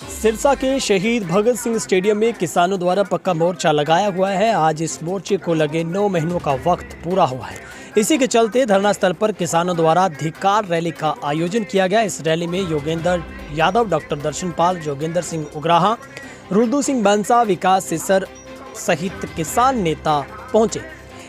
सिरसा के शहीद भगत सिंह स्टेडियम में किसानों द्वारा पक्का मोर्चा लगाया हुआ है। आज इस मोर्चे को लगे 9 महीनों का वक्त पूरा हुआ है। इसी के चलते धरना स्थल पर किसानों द्वारा धिक्कार रैली का आयोजन किया गया। इस रैली में योगेंद्र यादव, डॉक्टर दर्शन पाल, जोगेंद्र सिंह उग्राहा, रुद्र सिंह बंसा, विकास सिसर सहित किसान नेता पहुंचे।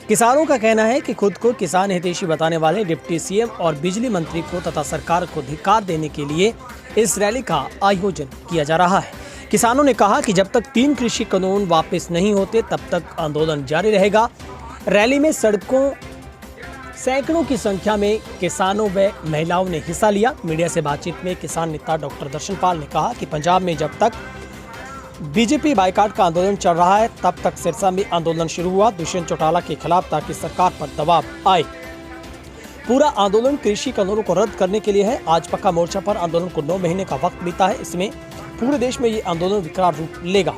किसानों का कहना है कि खुद को किसान हितैषी बताने वाले डिप्टी सीएम और बिजली मंत्री को तथा सरकार को धिक्कार देने के लिए इस रैली का आयोजन किया जा रहा है। किसानों ने कहा कि जब तक 3 कृषि कानून वापस नहीं होते तब तक आंदोलन जारी रहेगा। रैली में सैकड़ों की संख्या में किसानों व महिलाओं ने हिस्सा लिया। मीडिया से बातचीत में किसान नेता डॉक्टर दर्शन पाल ने कहा कि पंजाब में जब तक बीजेपी बाइकाट का आंदोलन चल रहा है तब तक सिरसा में आंदोलन शुरू हुआ दुष्यंत चौटाला के खिलाफ, ताकि सरकार पर दबाव आए। पूरा आंदोलन कृषि कानूनों को रद्द करने के लिए है। आज पक्का मोर्चा पर आंदोलन को 9 महीने का वक्त बीता है। इसमें पूरे देश में ये आंदोलन विकराल रूप लेगा,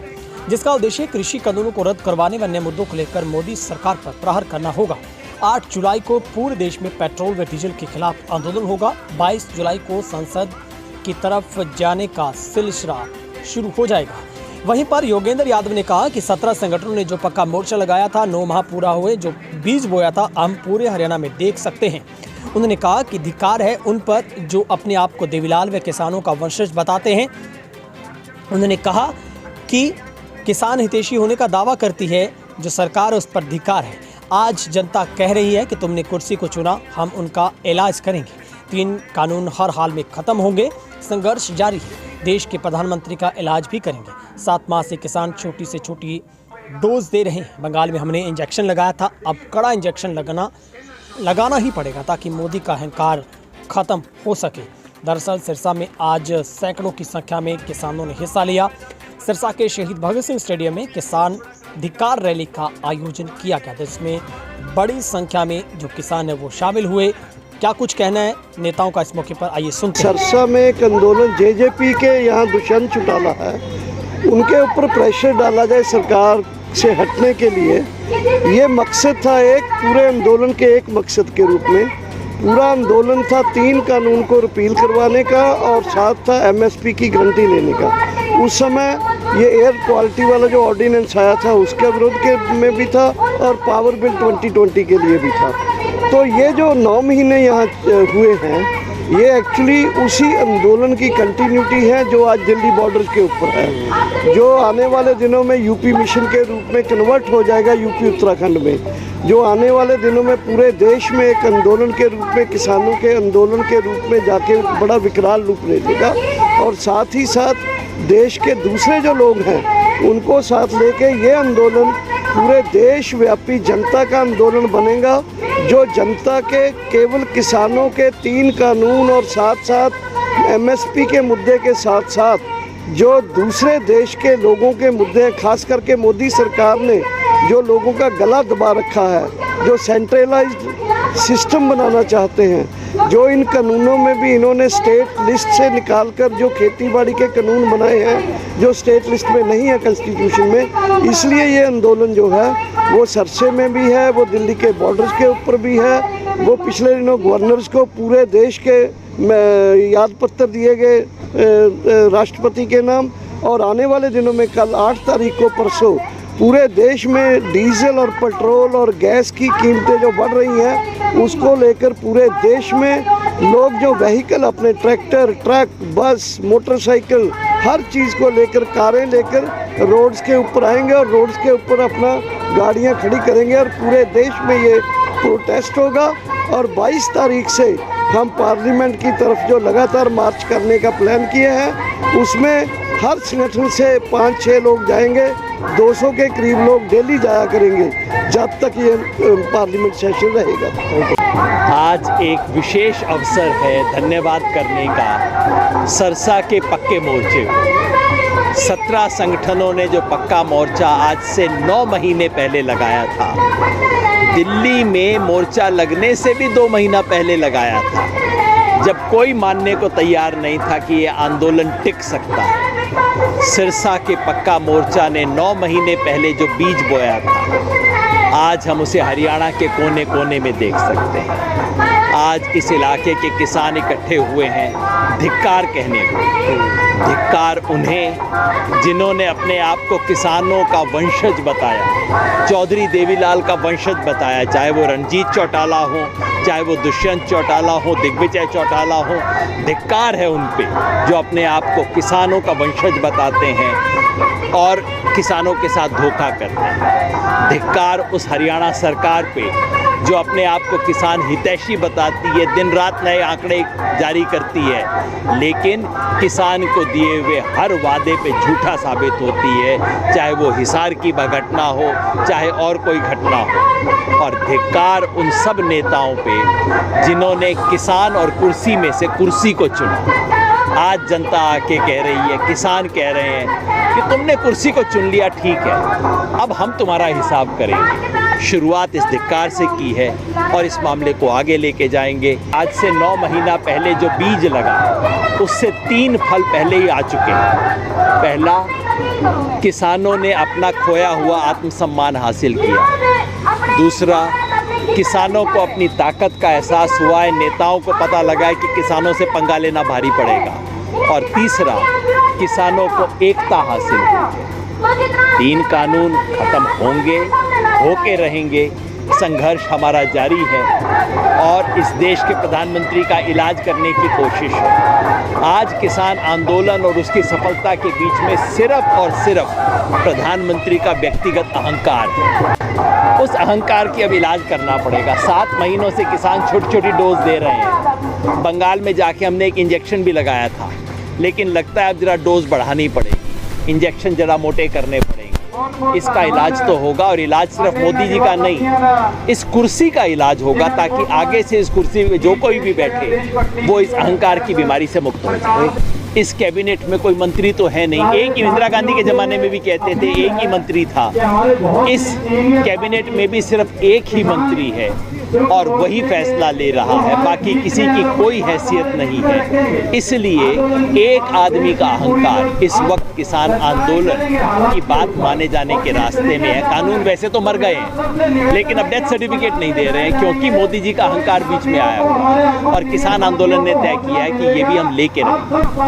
जिसका उद्देश्य कृषि कानूनों को रद्द करवाने व अन्य मुद्दों को लेकर मोदी सरकार पर प्रहार करना होगा। 8 जुलाई को पूरे देश में पेट्रोल व डीजल के खिलाफ आंदोलन होगा। 22 जुलाई को संसद की तरफ जाने का सिलसिला शुरू हो जाएगा। वहीं पर योगेंद्र यादव ने कहा कि 17 संगठनों ने जो पक्का मोर्चा लगाया था, 9 माह पूरा हुए, जो बीज बोया था, हम पूरे हरियाणा में देख सकते हैं। उन्होंने कहा कि धिक्कार है उन पर जो अपने आप को देवीलाल व किसानों का वंशज बताते हैं। उन्होंने कहा कि किसान हितैषी होने का दावा करती है जो सरकार, उस पर धिक्कार है। आज जनता कह रही है कि तुमने कुर्सी को चुना, हम उनका इलाज करेंगे। 3 कानून हर हाल में खत्म होंगे। संघर्ष जारी है। देश के प्रधानमंत्री का इलाज भी करेंगे। 7 माह से किसान छोटी से छोटी डोज दे रहे हैं। बंगाल में हमने इंजेक्शन लगाया था, अब कड़ा इंजेक्शन लगाना ही पड़ेगा ताकि मोदी का अहंकार खत्म हो सके। दरअसल सिरसा में आज सैकड़ों की संख्या में किसानों ने हिस्सा लिया। सिरसा के शहीद भगत सिंह स्टेडियम में किसान धिक्कार रैली का आयोजन किया गया, जिसमें बड़ी संख्या में जो किसान है वो शामिल हुए। क्या कुछ कहना है नेताओं का इस मौके पर, आइए सुनते हैं। सिरसा में एक आंदोलन जेजेपी के यहाँ दुष्यंत चौटाला है, उनके ऊपर प्रेशर डाला जाए सरकार से हटने के लिए। ये मकसद था एक पूरे आंदोलन के एक मकसद के रूप में। पूरा आंदोलन था 3 कानून को रिपील करवाने का और साथ था एमएसपी की गारंटी लेने का। उस समय ये एयर क्वालिटी वाला जो ऑर्डिनेंस आया था उसके विरोध के में भी था और पावर बिल 2020 के लिए भी था। तो ये जो 9 महीने यहाँ हुए हैं, ये एक्चुअली उसी आंदोलन की कंटिन्यूटी है जो आज दिल्ली बॉर्डर के ऊपर है, जो आने वाले दिनों में यूपी मिशन के रूप में कन्वर्ट हो जाएगा यूपी उत्तराखंड में, जो आने वाले दिनों में पूरे देश में एक आंदोलन के रूप में, किसानों के आंदोलन के रूप में जाके बड़ा विकराल रूप ले लेगा। और साथ ही साथ देश के दूसरे जो लोग हैं उनको साथ लेके ये आंदोलन पूरे देश व्यापी जनता का आंदोलन बनेगा, जो जनता के केवल किसानों के 3 कानून और साथ साथ एमएसपी के मुद्दे के साथ साथ जो दूसरे देश के लोगों के मुद्दे हैं, खास करके मोदी सरकार ने जो लोगों का गला दबा रखा है, जो सेंट्रलाइज्ड सिस्टम बनाना चाहते हैं, जो इन कानूनों में भी इन्होंने स्टेट लिस्ट से निकालकर जो खेतीबाड़ी के कानून बनाए हैं जो स्टेट लिस्ट में नहीं है कॉन्स्टिट्यूशन में। इसलिए ये आंदोलन जो है वो सरसे में भी है, वो दिल्ली के बॉर्डर्स के ऊपर भी है। वो पिछले दिनों गवर्नर्स को पूरे देश के याद पत्र दिए गए राष्ट्रपति के नाम, और आने वाले दिनों में कल 8 तारीख को परसों पूरे देश में डीजल और पेट्रोल और गैस की कीमतें जो बढ़ रही हैं उसको लेकर पूरे देश में लोग जो व्हीकल अपने ट्रैक्टर, ट्रक, बस, मोटरसाइकिल, हर चीज़ को लेकर, कारें लेकर रोड्स के ऊपर आएंगे और रोड्स के ऊपर अपना गाड़ियां खड़ी करेंगे और पूरे देश में ये प्रोटेस्ट होगा। और 22 तारीख से हम पार्लियामेंट की तरफ जो लगातार मार्च करने का प्लान किए हैं, उसमें हर संगठन से 5-6 लोग जाएंगे, 200 के करीब लोग डेली जाया करेंगे जब तक ये पार्लियामेंट सेशन रहेगा। आज एक विशेष अवसर है धन्यवाद करने का सिरसा के पक्के मोर्चे को। 17 संगठनों ने जो पक्का मोर्चा आज से 9 महीने पहले लगाया था, दिल्ली में मोर्चा लगने से भी 2 महीना पहले लगाया था, जब कोई मानने को तैयार नहीं था कि ये आंदोलन टिक सकता है। सिरसा के पक्का मोर्चा ने 9 महीने पहले जो बीज बोया था, आज हम उसे हरियाणा के कोने कोने में देख सकते हैं। आज इस इलाके के किसान इकट्ठे हुए हैं धिक्कार कहने को। धिक्कार उन्हें जिन्होंने अपने आप को किसानों का वंशज बताया, चौधरी देवीलाल का वंशज बताया, चाहे वो रणजीत चौटाला हो, चाहे वो दुष्यंत चौटाला हो, दिग्विजय चौटाला हो। धिक्कार है उन पे जो अपने आप को किसानों का वंशज बताते हैं और किसानों के साथ धोखा करते हैं। धिक्कार उस हरियाणा सरकार पे जो अपने आप को किसान हितैषी बताती है, दिन रात नए आंकड़े जारी करती है, लेकिन किसान को दिए हुए हर वादे पे झूठा साबित होती है, चाहे वो हिसार की घटना हो, चाहे और कोई घटना हो। और धिक्कार उन सब नेताओं पे जिन्होंने किसान और कुर्सी में से कुर्सी को चुना। आज जनता आके कह रही है, किसान कह रहे हैं कि तुमने कुर्सी को चुन लिया, ठीक है, अब हम तुम्हारा हिसाब करेंगे। शुरुआत इस धिक्कार से की है और इस मामले को आगे लेके जाएंगे। आज से 9 महीना पहले जो बीज लगा उससे 3 फल पहले ही आ चुके हैं। पहला, किसानों ने अपना खोया हुआ आत्मसम्मान हासिल किया। दूसरा, किसानों को अपनी ताकत का एहसास हुआ है, नेताओं को पता लगा है कि किसानों से पंगा लेना भारी पड़ेगा। और तीसरा, किसानों को एकता हासिल हुई है। 3 कानून खत्म होंगे, होके रहेंगे, संघर्ष हमारा जारी है और इस देश के प्रधानमंत्री का इलाज करने की कोशिश है। आज किसान आंदोलन और उसकी सफलता के बीच में सिर्फ और सिर्फ प्रधानमंत्री का व्यक्तिगत अहंकार है। उस अहंकार की अब इलाज करना पड़ेगा। 7 महीनों से किसान छोटी छोटी डोज दे रहे हैं। बंगाल में जाके हमने एक इंजेक्शन भी लगाया था, लेकिन लगता है अब जरा डोज बढ़ानी पड़ेगी, इंजेक्शन जरा मोटे करने पड़ेंगे। इसका इलाज तो होगा और इलाज सिर्फ मोदी जी का नहीं, इस कुर्सी का इलाज होगा, ताकि आगे से इस कुर्सी में जो कोई भी बैठे वो इस अहंकार की बीमारी से मुक्त हो जाए। इस कैबिनेट में कोई मंत्री तो है नहीं, एक ही इंदिरा गांधी के ज़माने में भी कहते थे एक ही मंत्री था। इस कैबिनेट में भी सिर्फ एक ही मंत्री है और वही फैसला ले रहा है, बाकी किसी की कोई हैसियत नहीं है। इसलिए एक आदमी का अहंकार इस वक्त किसान आंदोलन की बात माने जाने के रास्ते में है। कानून वैसे तो मर गए हैं, लेकिन अब डेथ सर्टिफिकेट नहीं दे रहे हैं क्योंकि मोदी जी का अहंकार बीच में आया हुआ है और किसान आंदोलन ने तय किया है कि ये भी हम लेके रहेंगे।